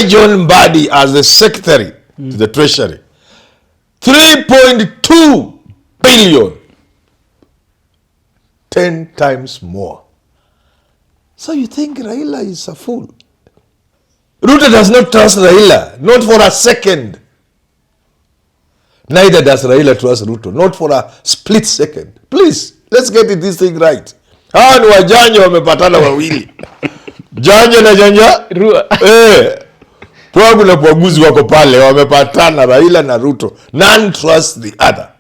John Mbadi as the secretary to the treasury. 3.2 billion. 10 times more. So you think Raila is a fool? Ruto does not trust Raila, not for a second. Neither does Raila trust Ruto, not for a split second. Please, let's get this thing right. Hawa ni wajanja wamepatana wawili. Janja na janja? Pwagu na pwaguzi wako pale, wamepatana Raila na Ruto. None trusts the other.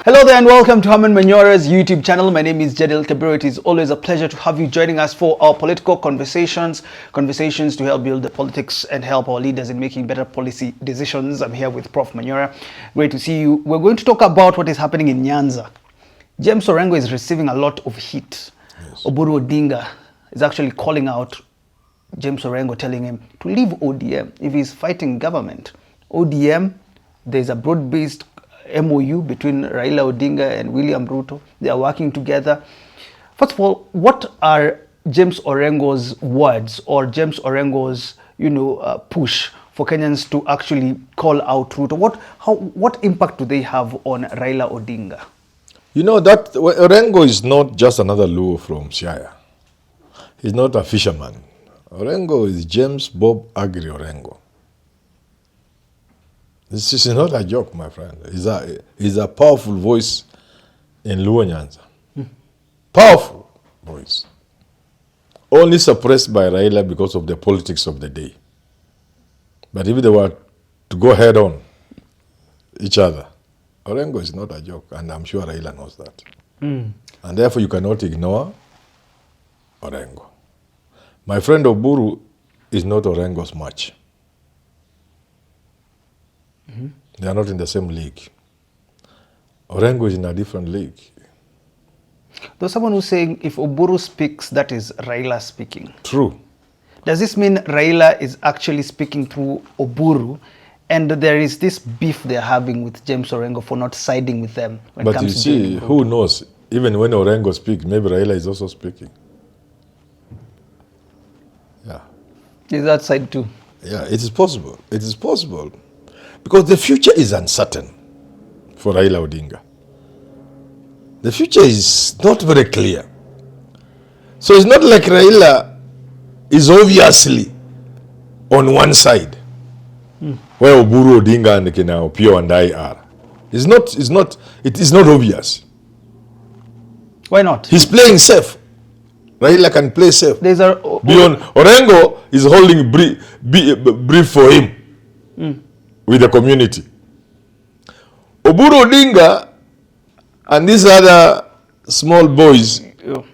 Hello there and welcome to Herman Manyora's YouTube channel. My name is Jadil Kabir. It is always a pleasure to have you joining us for our political conversations to help build the politics and help our leaders in making better policy decisions. I'm here with Prof. Manyora. Great to see you. We're going to talk about what is happening in Nyanza. James Orango is receiving a lot of heat. Yes. Oburu Odinga is actually calling out James Orango, telling him to leave ODM if he's fighting government. ODM, there's a broad-based MOU between Raila Odinga and William Ruto. They are working together. First of all, what are James Orango's words or James Orango's, push for Kenyans to actually call out Ruto? What impact do they have on Raila Odinga? You know that Orango is not just another Luo from Siaya. He's not a fisherman. Orango is James Bob Agri Orango. This is not a joke, my friend. He's a powerful voice in Luo Nyanza. Powerful voice. Only suppressed by Raila because of the politics of the day. But if they were to go head on each other, Orango is not a joke, and I'm sure Raila knows that. And therefore you cannot ignore Orango. My friend Oburu is not Orango's match. They are not in the same league. Orango is in a different league. There's someone who's saying if Oburu speaks, that is Raila speaking. True. Does this mean Raila is actually speaking through Oburu, and there is this beef they're having with James Orango for not siding with them when it comes to... But you see, who knows? Even when Orango speaks, maybe Raila is also speaking. Yeah. Is that side too? Yeah, it is possible. It is possible. Because the future is uncertain for Raila Odinga. The future is not very clear. So it's not like Raila is obviously on one side, where Oburu Odinga and Kina Opio and I are. It is not obvious. Why not? He's playing safe. Raila can play safe. Beyond Orango is holding brief for him. With the community. Oburu Odinga and these other small boys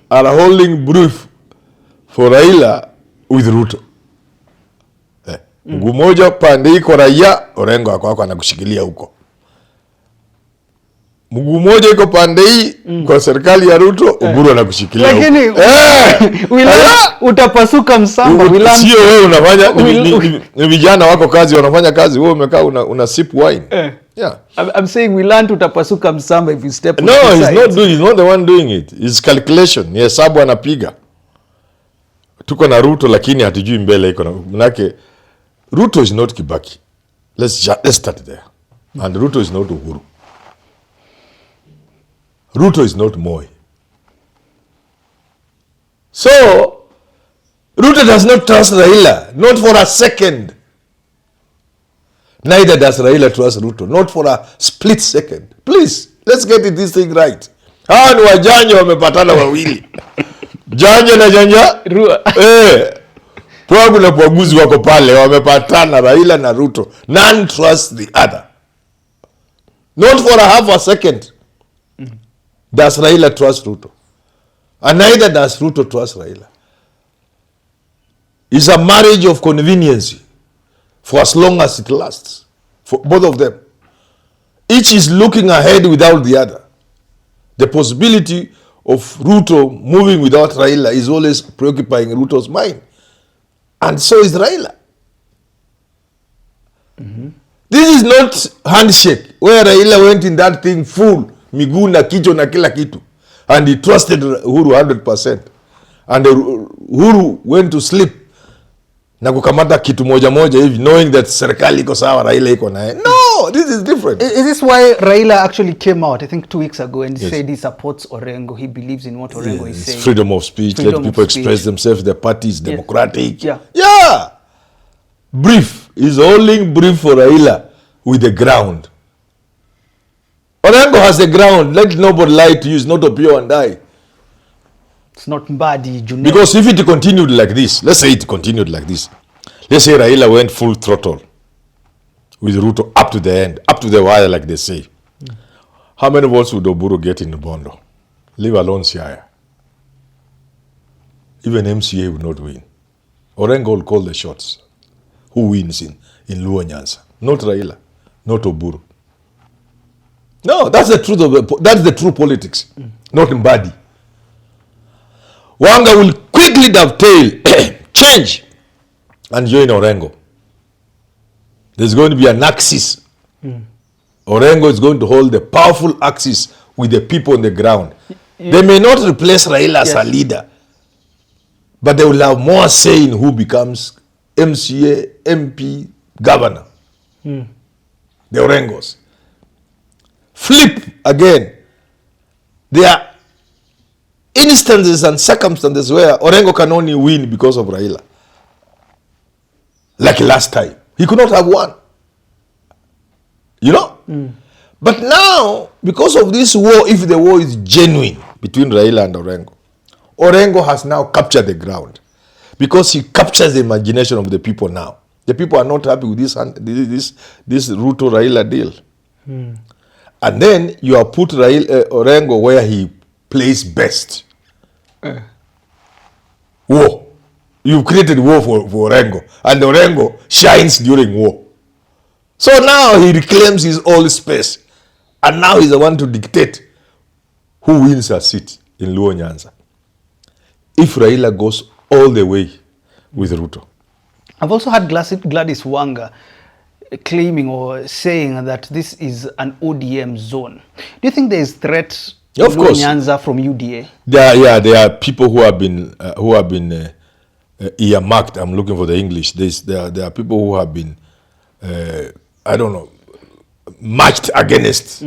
are holding brief for Raila with Ruto. Mguu moja pande iko raia, Orengo ako anakushikilia huko. Mguu moja iko pande hii kwa serikali ya Ruto, Oburu anakushikilia huko. Lakini utapasuka msamba. Sio wewe unafanya, ni vijana wako kazi wanafanya kazi, wewe umekaa una sip wine. Yeah. I'm saying we learn utapasuka msamba if you step on No, he's not the one doing it. It's calculation. Ni hesabu anapiga. Tuko na Ruto lakini hatujui mbele iko na. Manake Ruto is not Kibaki. Let's start there. And Ruto is not Uhuru. Ruto is not Moi. So, Ruto does not trust Raila, not for a second. Neither does Raila trust Ruto, not for a split second. Please, let's get this thing right. Hawa ni wajanja wamepatana wawili. Janja na janja? Pwagu na pwaguzi wako pale, wamepatana Raila na Ruto. None trusts the other. Not for a half a second. Does Raila trust Ruto? And neither does Ruto trust Raila. It's a marriage of convenience for as long as it lasts. For both of them. Each is looking ahead without the other. The possibility of Ruto moving without Raila is always preoccupying Ruto's mind. And so is Raila. This is not handshake where Raila went in that thing full, miguu na kichwa na kila kitu, and he trusted Uhuru 100%. And Uhuru went to sleep na kukamata kitu moja moja hivi, knowing that serikali iko sawa, Raila iko naye. No, this is different. Is this why Raila actually came out, I think 2 weeks ago, and said he supports Orengo, he believes in what Orengo is saying? Freedom of speech, let people express themselves, the party is democratic. Yeah. Brief. He's holding brief for Raila with the ground. Orango has the ground. Let nobody lie to you. It's not Opio and I. It's not Mbadi, Junet. Because if it continued like this, let's say it continued like this. Let's say Raila went full throttle with Ruto up to the end, up to the wire, like they say. How many votes would Oburu get in Bondo? Leave alone Siaya. Even MCA would not win. Orengo will call the shots. Who wins in Luoland? Not Raila, not Oburu. No, that's the truth that's the true politics, not Mbadi. Wanga will quickly dovetail, change, and join Orengo. There's going to be an axis. Orengo is going to hold the powerful axis with the people on the ground. They may not replace Raila as a leader, but they will have more say in who becomes MCA, MP, governor. The Orengos. Flip again. There are instances and circumstances where Orengo can only win because of Raila. Like last time. He could not have won. You know? But now, because of this war, if the war is genuine between Raila and Orengo, Orengo has now captured the ground. Because he captures the imagination of the people now. The people are not happy with this Ruto-Raila deal. And then you have put Orengo where he plays best. War. You've created war for Orengo. And Orengo shines during war. So now he reclaims his old space. And now he's the one to dictate who wins a seat in Luo Nyanza. If Raila goes all the way with Ruto. I've also had Gladys Wanga claiming or saying that this is an ODM zone. Do you think there is threat in Nyanza from UDA? There are people who have been earmarked. I'm looking for the English. There are people who have been matched against.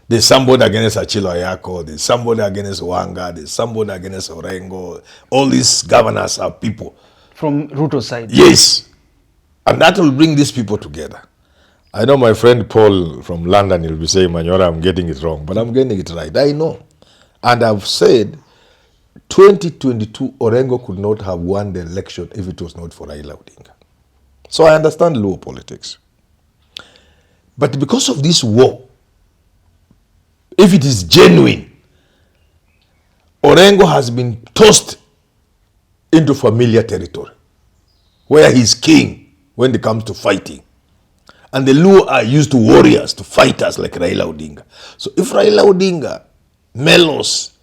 There's somebody against Achilo Ayako, there's somebody against Wanga, there's somebody against Orengo. All these governors are people. From Ruto's side? Yes. And that will bring these people together. I know my friend Paul from London, he'll be saying, Manyora, I'm getting it wrong. But I'm getting it right. I know. And I've said, 2022, Orengo could not have won the election if it was not for Raila Odinga. So I understand Luo politics. But because of this war, if it is genuine, Orengo has been tossed into familiar territory where he's king when it comes to fighting. And the Luo are used to warriors, to fighters like Raila Odinga. So if Raila Odinga mellows,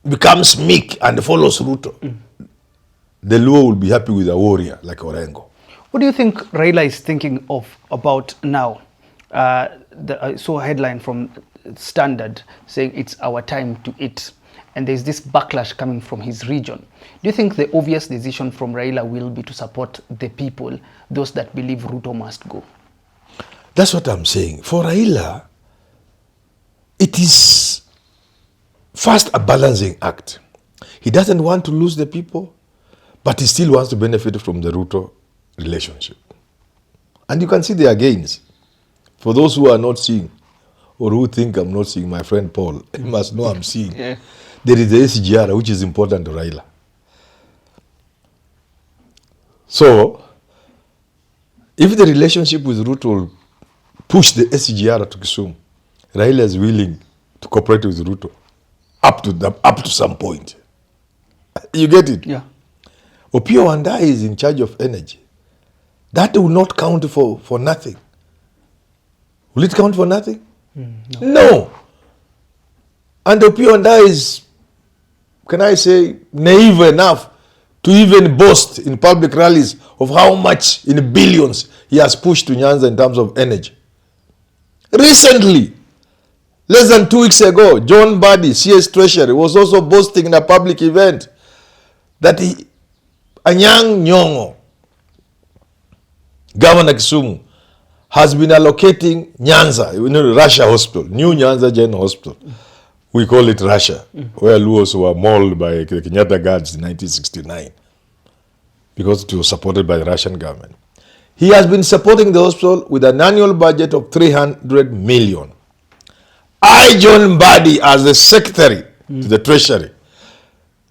becomes meek and follows Ruto, the Luo will be happy with a warrior like Orengo. What do you think Raila is thinking about now? I saw a headline from Standard saying it's our time to eat, and there's this backlash coming from his region. Do you think the obvious decision from Raila will be to support the people, those that believe Ruto must go? That's what I'm saying. For Raila, it is first a balancing act. He doesn't want to lose the people, but he still wants to benefit from the Ruto relationship. And you can see the gains. For those who are not seeing, or who think I'm not seeing, my friend Paul, he must know I'm seeing. There is the SGR, which is important to Raila. So, if the relationship with Ruto will push the SGR to Kisumu, Raila is willing to cooperate with Ruto up to some point. You get it? Yeah. Opio Wandai is in charge of energy. That will not count for nothing. Will it count for nothing? No. And Opio Wandai is, can I say, naive enough to even boast in public rallies of how much in billions he has pushed to Nyanza in terms of energy. Recently, less than 2 weeks ago, John Mbadi, CS Treasury, was also boasting in a public event that Anyang' Nyong'o, Governor Kisumu, has been allocating Nyanza, Russia Hospital, New Nyanza General Hospital. We call it Russia, where Luos were mauled by the Kenyatta guards in 1969 because it was supported by the Russian government. He has been supporting the hospital with an annual budget of 300 million. I, John Mbadi, as the secretary to the Treasury,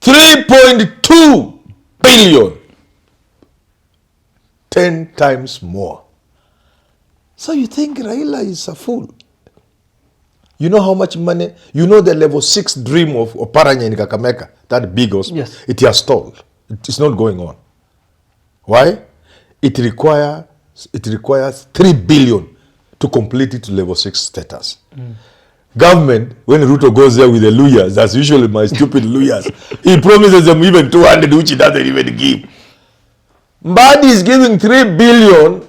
3.2 billion, 10 times more. So you think Raila is a fool? You know how much money? You know the level 6 dream of Oparanya in Kakamega, that big hospital? Yes. It has stalled. It's not going on. Why? It requires 3 billion to complete it to level 6 status. Government, when Ruto goes there with the lawyers, as usually my stupid lawyers, he promises them even 200, which he doesn't even give. Mbadi is giving 3 billion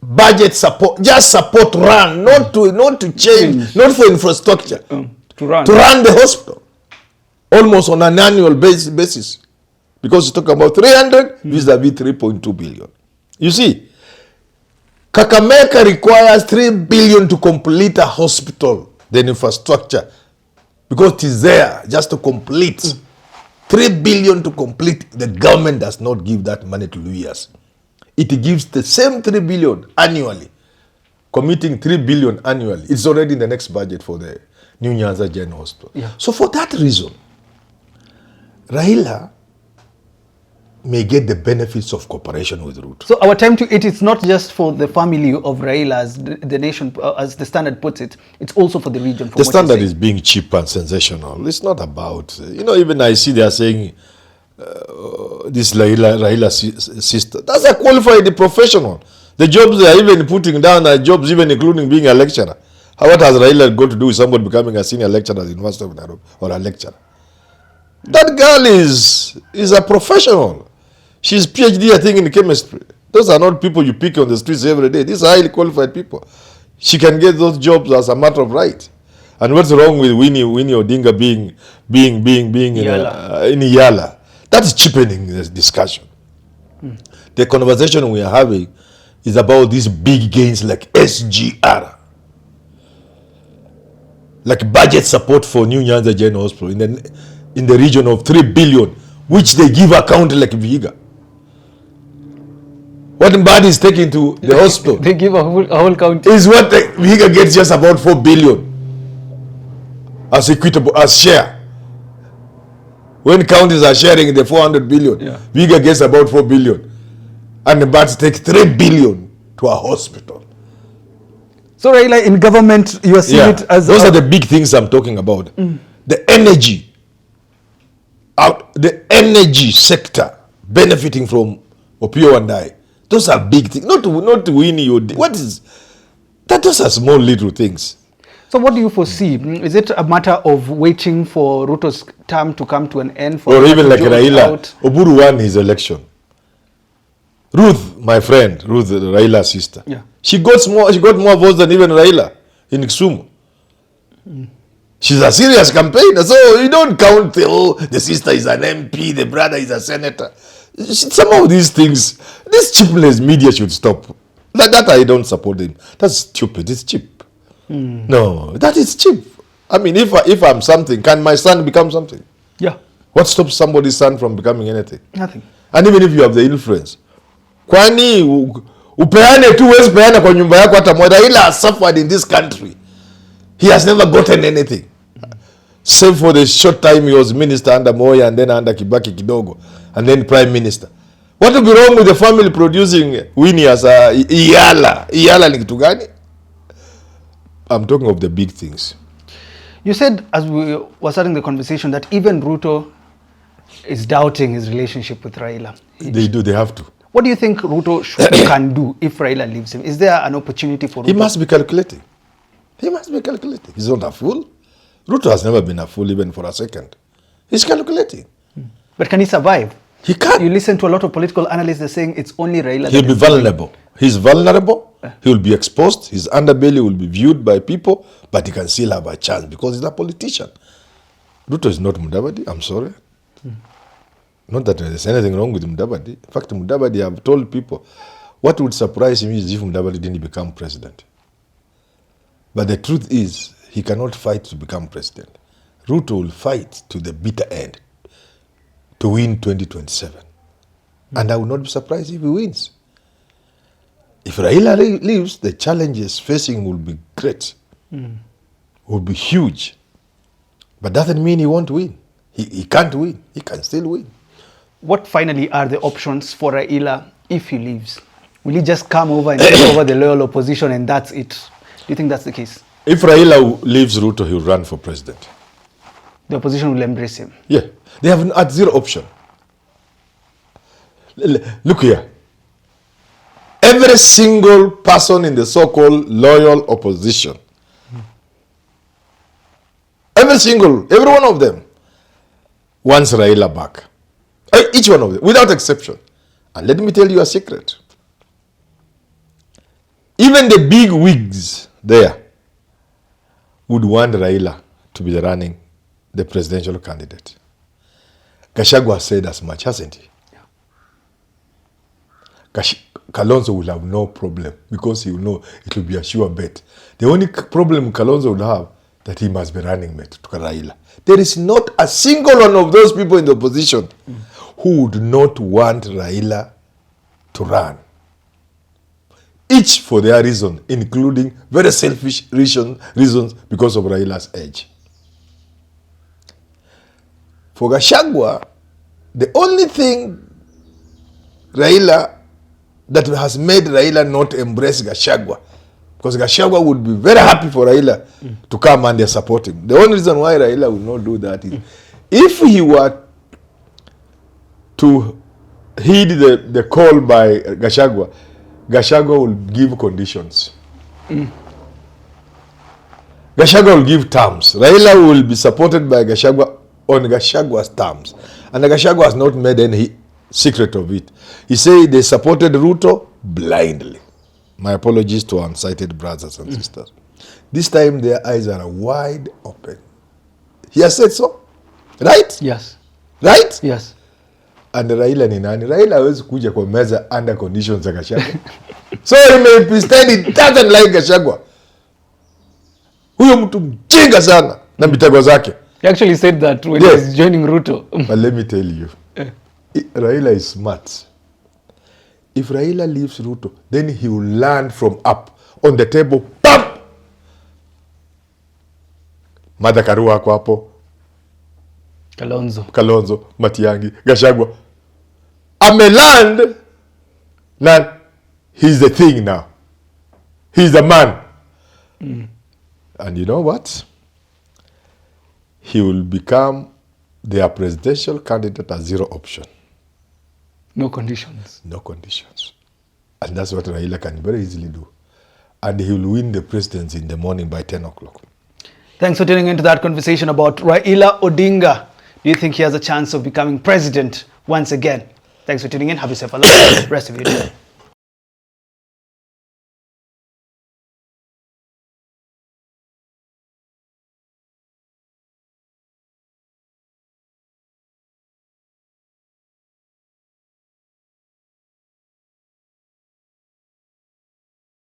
budget support, just support run, not to change, not for infrastructure, to run the hospital, almost on an annual basis, because you talk about 300 vis-a-vis 3.2 billion. You see, Kakamega requires 3 billion to complete a hospital, the infrastructure, because it is there just to complete. 3 billion to complete. The government does not give that money to lawyers. It gives the same 3 billion annually, committing 3 billion annually. It's already in the next budget for the New Nyanza General Hospital. Yeah. So for that reason, Raila may get the benefits of cooperation with Ruto. So our time to eat is not just for the family of Raila, as the nation, as the Standard puts it, it's also for the region. The Standard is being cheap and sensational. It's not about, even I see they are saying, this Raila sister, that's a qualified professional. The jobs they are even putting down are jobs even including being a lecturer. What has Raila got to do with somebody becoming a senior lecturer at the University of Nairobi or a lecturer? That girl is a professional. She's PhD, I think, in chemistry. Those are not people you pick on the streets every day. These are highly qualified people. She can get those jobs as a matter of right. And what's wrong with Winnie Odinga being in Yala? That's cheapening the discussion. The conversation we are having is about these big gains like SGR, like budget support for New Nyanza General Hospital in the region of 3 billion, which they give a county like Vihiga. What Mbadi is taking to the hospital, they give a whole county, is what Vihiga gets, just about 4 billion as equitable, as share. When counties are sharing the 400 billion, Vihiga gets about 4 billion. And Mbadi takes 3 billion to a hospital. So Raila, in government, you are seeing it as... Those are the big things I'm talking about. The energy sector benefiting from Opio and I. Those are big things. Not to win your... Those are small little things. So what do you foresee? Is it a matter of waiting for Ruto's term to come to an end? Or even like Raila, Oburu won his election. Ruth, my friend, Ruth, Raila's sister, she got more votes than even Raila in Kisumu. She's a serious campaigner, so you don't count the sister is an MP, the brother is a senator. Some of these things, this cheapness media should stop. That I don't support them. That's stupid. It's cheap. No, that is cheap. I mean, if I'm something, can my son become something? Yeah. What stops somebody's son from becoming anything? Nothing. And even if you have the influence, kwani upeane tu wezi peana kwa nyumba yako hata moja. Raila has suffered in this country. He has never gotten anything. Save for the short time he was minister under Moya and then under Kibaki kidogo and then prime minister. What would be wrong with the family producing Winnie as a Iyala? Iyala ni kitu gani? I'm talking of the big things. You said, as we were starting the conversation, that even Ruto is doubting his relationship with Raila. They have to. What do you think Ruto can do if Raila leaves him? Is there an opportunity for Ruto? He must be calculating. He's not a fool. Ruto has never been a fool even for a second. He's calculating. But can he survive? He can't. You listen to a lot of political analysts, they're saying it's only Raila. He'll be vulnerable. He's vulnerable. He will be exposed. His underbelly will be viewed by people, but he can still have a chance because he's a politician. Ruto is not Mudavadi. I'm sorry. Not that there's anything wrong with Mudavadi. In fact, Mudavadi, I've told people, what would surprise me is if Mudavadi didn't become president. But the truth is, he cannot fight to become president. Ruto will fight to the bitter end to win 2027. And I will not be surprised if he wins. If Raila leaves, the challenges facing will be great, will be huge. But doesn't mean he won't win. He can't win. He can still win. What finally are the options for Raila if he leaves? Will he just come over and take over the loyal opposition and that's it? Do you think that's the case? If Raila leaves Ruto, he'll run for president. The opposition will embrace him. Yeah. They have at zero option. Look here. Every single person in the so-called loyal opposition, every one of them wants Raila back. Each one of them, without exception. And let me tell you a secret. Even the big wigs there would want Raila to be the presidential candidate. Gachagua said as much, hasn't he? Yeah. Kalonzo will have no problem because he will know it will be a sure bet. The only problem Kalonzo will have that he must be running mate to Raila. There is not a single one of those people in the opposition who would not want Raila to run. Each for their reason, including very selfish reasons because of Raila's age. For Gachagua, the only thing that has made Raila not embrace Gachagua, because Gachagua would be very happy for Raila to come and support him. The only reason why Raila will not do that is if he were to heed the call by Gachagua, Gachagua will give conditions. Gachagua will give terms. Raila will be supported by Gachagua on Gachagua's terms. And Gachagua has not made any secret of it. He said they supported Ruto blindly. My apologies to our unsighted brothers and sisters. This time their eyes are wide open. He has said so. Right? Yes. Right? Yes. And Raila ni nani? Raila hawezi kuja kwa meza under conditions za Gachagua. So he may pretend he doesn't like Gachagua. Huyo mtu mjinga sana na mitego zake. He actually said that when he was joining Ruto. But let me tell you, Raila is smart. If Raila leaves Ruto, then he will learn from up. On the table, pam! Martha Karua ako hapo. Kalonzo, Matiang'i, Gachagua. Ameland, now he's the thing now. He's the man. And you know what? He will become their presidential candidate at zero option. No conditions. No conditions. And that's what Raila can very easily do. And he will win the presidency in the morning by 10 o'clock. Thanks for tuning into that conversation about Raila Odinga. Do you think he has a chance of becoming president once again? Thanks for tuning in. Have yourself a lovely rest of your day.